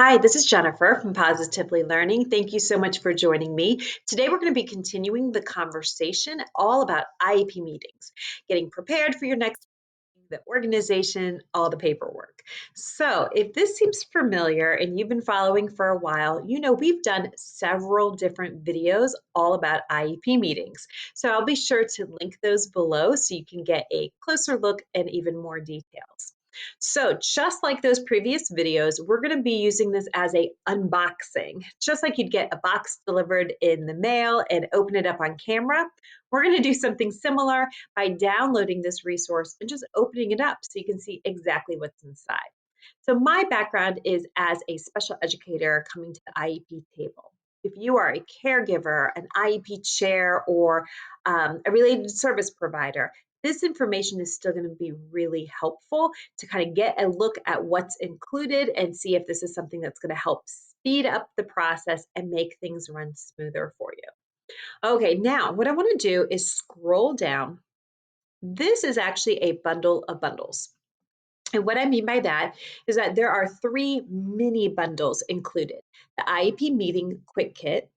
Hi, this is Jennifer from Positively Learning. Thank you so much for joining me. Today, we're going to be continuing the conversation all about IEP meetings, getting prepared for your next meeting, the organization, all the paperwork. So, if this seems familiar and you've been following for a while, you know we've done several different videos all about IEP meetings. So, I'll be sure to link those below so you can get a closer look and even more details. So just like those previous videos, we're going to be using this as a unboxing. Just like you'd get a box delivered in the mail and open it up on camera, we're going to do something similar by downloading this resource and just opening it up so you can see exactly what's inside. So my background is as a special educator coming to the IEP table. If you are a caregiver, an IEP chair, or a related service provider, this information is still going to be really helpful to kind of get a look at what's included and see if this is something that's going to help speed up the process and make things run smoother for you. Okay, now what I want to do is scroll down. This is actually a bundle of bundles. And what I mean by that is that there are three mini bundles included: the IEP Meeting Quick Kit,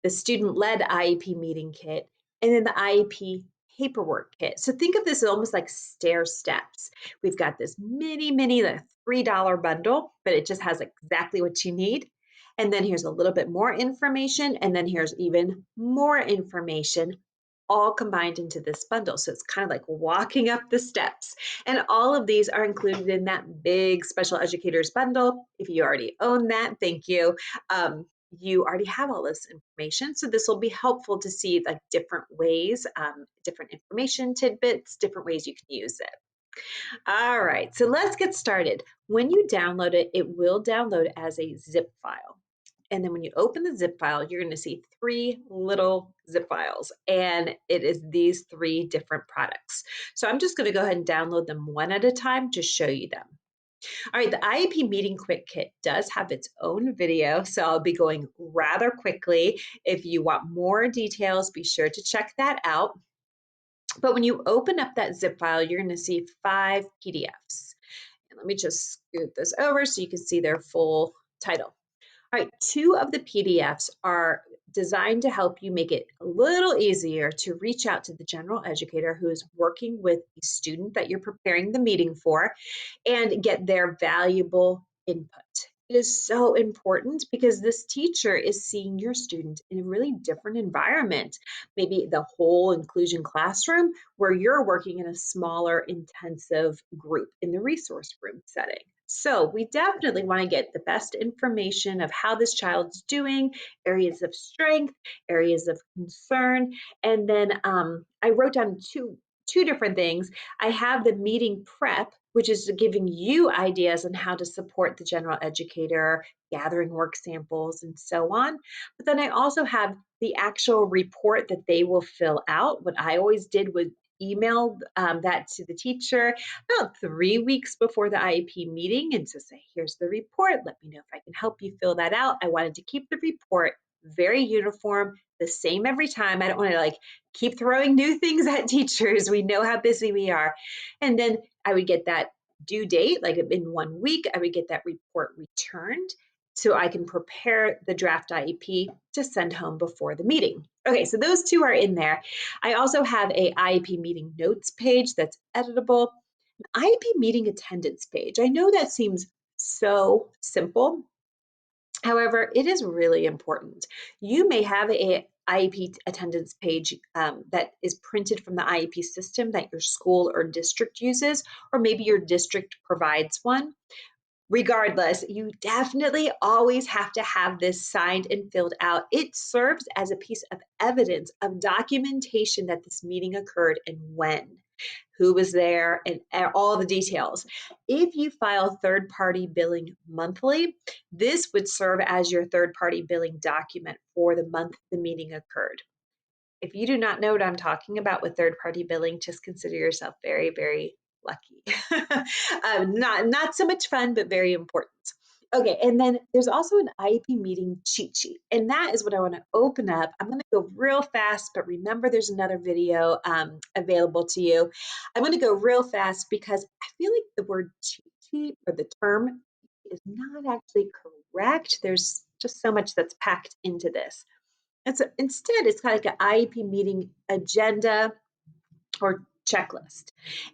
the student led IEP meeting kit, and then the IEP paperwork kit. So think of this as almost like stair steps. We've got this mini, the $3 bundle, but it just has exactly what you need. And then here's a little bit more information. And then here's even more information all combined into this bundle. So it's kind of like walking up the steps. And all of these are included in that big special educators bundle. If you already own that, thank you. You already have all this information. So this will be helpful to see like different ways, different information tidbits, different ways you can use it. All right, so let's get started. When you download it, it will download as a zip file. And then when you open the zip file, you're going to see three little zip files, and it is these three different products. So I'm just going to go ahead and download them one at a time to show you them. All right, the IEP Meeting Quick Kit does have its own video, so I'll be going rather quickly. If you want more details, be sure to check that out. But when you open up that zip file, you're going to see 5 PDFs. And let me just scoot this over so you can see their full title. All right, 2 of the PDFs are designed to help you make it a little easier to reach out to the general educator who is working with the student that you're preparing the meeting for and get their valuable input. It is so important because this teacher is seeing your student in a really different environment, maybe the whole inclusion classroom, where you're working in a smaller, intensive group in the resource room setting. So we definitely want to get the best information of how this child's doing, areas of strength, areas of concern, and then I wrote down two different things. I have the meeting prep, which is giving you ideas on how to support the general educator, gathering work samples, and so on. But then I also have the actual report that they will fill out. What I always did was email that to the teacher about 3 weeks before the IEP meeting and to say, here's the report. Let me know if I can help you fill that out. I wanted to keep the report very uniform, the same every time. I don't want to like keep throwing new things at teachers. We know how busy we are. And then I would get that due date, like in 1 week, I would get that report returned so I can prepare the draft IEP to send home before the meeting. Okay, so those two are in there. I also have a IEP meeting notes page that's editable, an IEP meeting attendance page. I know that seems so simple. However, it is really important. You may have a IEP attendance page that is printed from the IEP system that your school or district uses, or maybe your district provides one. Regardless, you definitely always have to have this signed and filled out. It serves as a piece of evidence of documentation that this meeting occurred and when, who was there, and all the details. If you file third-party billing monthly, this would serve as your third-party billing document for the month the meeting occurred. If you do not know what I'm talking about with third-party billing, just consider yourself very, very lucky. Not so much fun, but very important. Okay, and then there's also an IEP meeting cheat sheet, and that is what I want to open up. I'm going to go real fast, but remember there's another video available to you. I'm going to go real fast because I feel like the word cheat sheet or the term is not actually direct. There's just so much that's packed into this. And so instead, it's kind of like an IEP meeting agenda or checklist.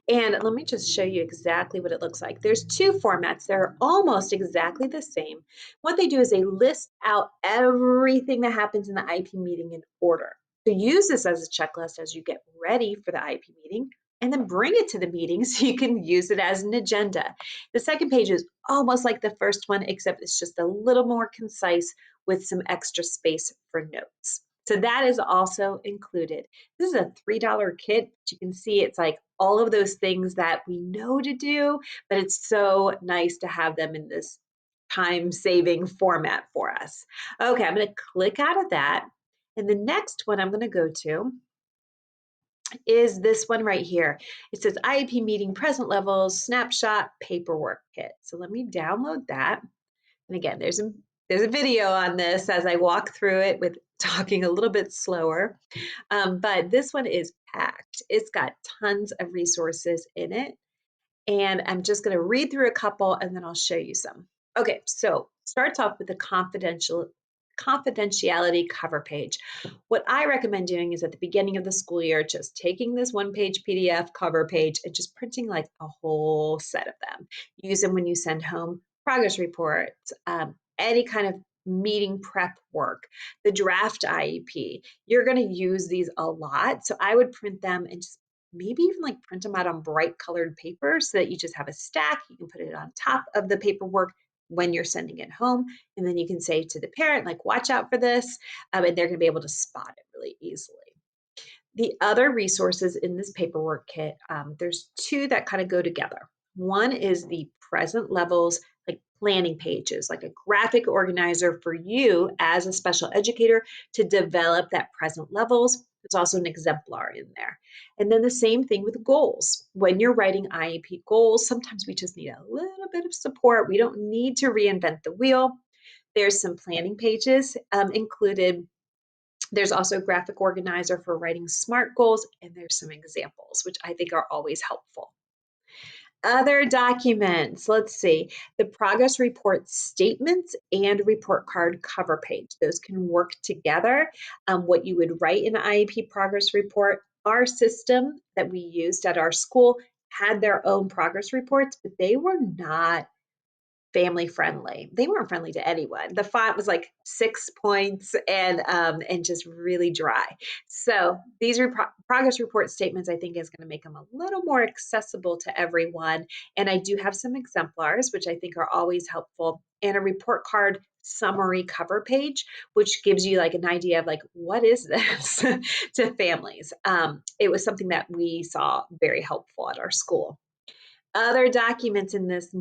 And let me just show you exactly what it looks like. There's two formats. They're almost exactly the same. What they do is they list out everything that happens in the IEP meeting in order. So use this as a checklist as you get ready for the IEP meeting and then bring it to the meeting so you can use it as an agenda. The second page is almost like the first one, except it's just a little more concise with some extra space for notes. So that is also included. This is a $3 kit. But you can see it's like all of those things that we know to do, but it's so nice to have them in this time-saving format for us. Okay, I'm going to click out of that. And the next one I'm going to go to is this one right here. It says IEP meeting present levels, snapshot, paperwork kit. So let me download that. And again, there's a video on this as I walk through it with talking a little bit slower. But this one is packed. It's got tons of resources in it. And I'm just going to read through a couple and then I'll show you some. Okay, so starts off with the confidentiality cover page. What I recommend doing is at the beginning of the school year, just taking this one-page PDF cover page and just printing like a whole set of them. Use them when you send home progress reports, any kind of meeting prep work, the draft IEP. You're going to use these a lot. So I would print them and just maybe even like print them out on bright colored paper so that you just have a stack. You can put it on top of the paperwork when you're sending it home. And then you can say to the parent, like, watch out for this. And they're going to be able to spot it really easily. The other resources in this paperwork kit, there's two that kind of go together. One is the present levels, like planning pages, like a graphic organizer for you as a special educator to develop that present levels. There's also an exemplar in there. And then the same thing with goals. When you're writing IEP goals, sometimes we just need a little bit of support. We don't need to reinvent the wheel. There's some planning pages included. There's also a graphic organizer for writing SMART goals, and there's some examples, which I think are always helpful. Other documents, let's see, the progress report statements and report card cover page. Those can work together. What you would write in an IEP progress report, our system that we used at our school had their own progress reports, but they were not family friendly. They weren't friendly to anyone. The font was like 6 points and just really dry. So these progress report statements, I think, is going to make them a little more accessible to everyone. And I do have some exemplars, which I think are always helpful, and a report card summary cover page, which gives you like an idea of like what is this to families. It was something that we saw very helpful at our school. Other documents in this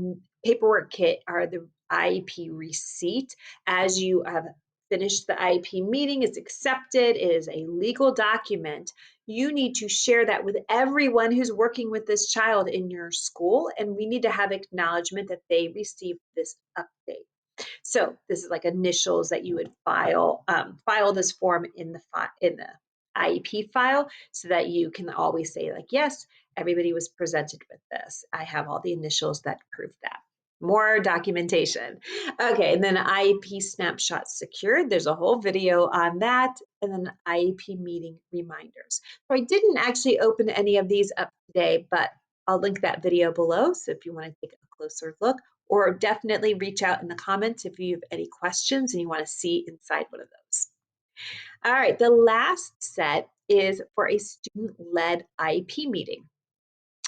paperwork kit are the IEP receipt. As you have finished the IEP meeting, it's accepted, it is a legal document. You need to share that with everyone who's working with this child in your school, and we need to have acknowledgement that they received this update. So this is like initials that you would file this form in the IEP file so that you can always say like, yes, everybody was presented with this. I have all the initials that prove that. More documentation. Okay, and then IEP snapshot secured. There's a whole video on that. And then IEP meeting reminders. So I didn't actually open any of these up today, but I'll link that video below. So if you want to take a closer look, or definitely reach out in the comments if you have any questions and you want to see inside one of those. All right, the last set is for a student-led IEP meeting.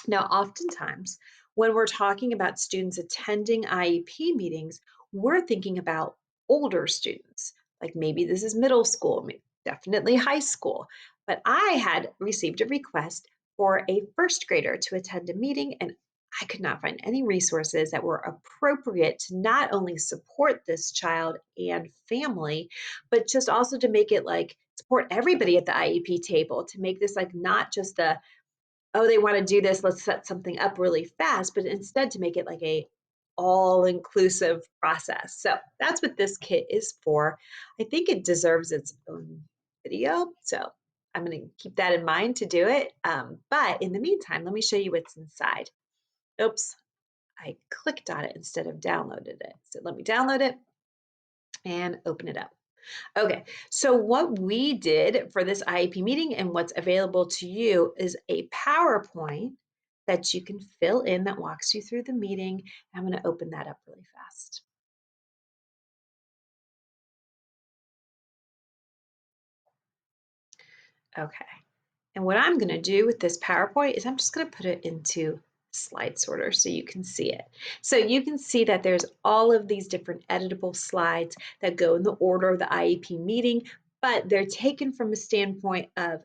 Now, oftentimes, when we're talking about students attending IEP meetings, we're thinking about older students. Like maybe this is middle school, definitely high school. But I had received a request for a first grader to attend a meeting, and I could not find any resources that were appropriate to not only support this child and family, but just also to make it like support everybody at the IEP table, to make this like not just the oh, they want to do this, let's set something up really fast, but instead to make it like a all-inclusive process. So that's what this kit is for. I think it deserves its own video. So I'm going to keep that in mind to do it. But in the meantime, let me show you what's inside. Oops, I clicked on it instead of downloaded it. So let me download it. and open it up. Okay, so what we did for this IEP meeting and what's available to you is a PowerPoint that you can fill in that walks you through the meeting. I'm going to open that up really fast. Okay, and what I'm going to do with this PowerPoint is I'm just going to put it into slide sorter so you can see it. So you can see that there's all of these different editable slides that go in the order of the IEP meeting, but they're taken from a standpoint of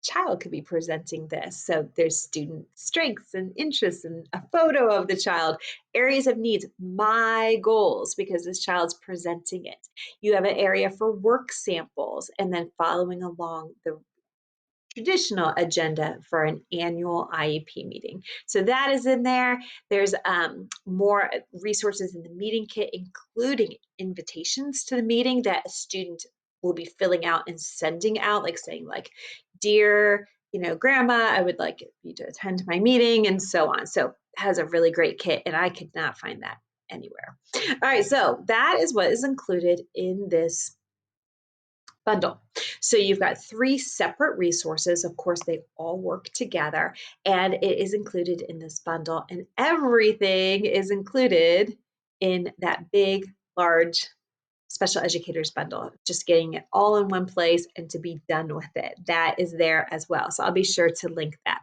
child could be presenting this. So there's student strengths and interests and a photo of the child, areas of needs, my goals, because this child's presenting it. You have an area for work samples and then following along the traditional agenda for an annual IEP meeting. So that is in there. There's more resources in the meeting kit, including invitations to the meeting that a student will be filling out and sending out, like saying like, dear, grandma, I would like you to attend my meeting and so on. So it has a really great kit and I could not find that anywhere. All right, so that is what is included in this bundle. So you've got 3 separate resources. Of course, they all work together and it is included in this bundle, and everything is included in that big, large special educators bundle, just getting it all in one place and to be done with it. That is there as well. So I'll be sure to link that.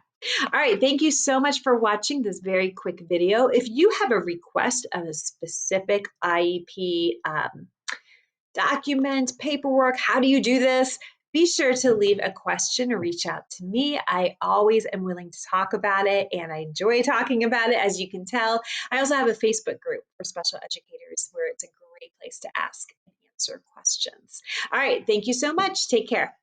All right, thank you so much for watching this very quick video. If you have a request of a specific IEP document, paperwork, how do you do this? Be sure to leave a question or reach out to me. I always am willing to talk about it and I enjoy talking about it, as you can tell. I also have a Facebook group for special educators where it's a great place to ask and answer questions. All right, thank you so much. Take care.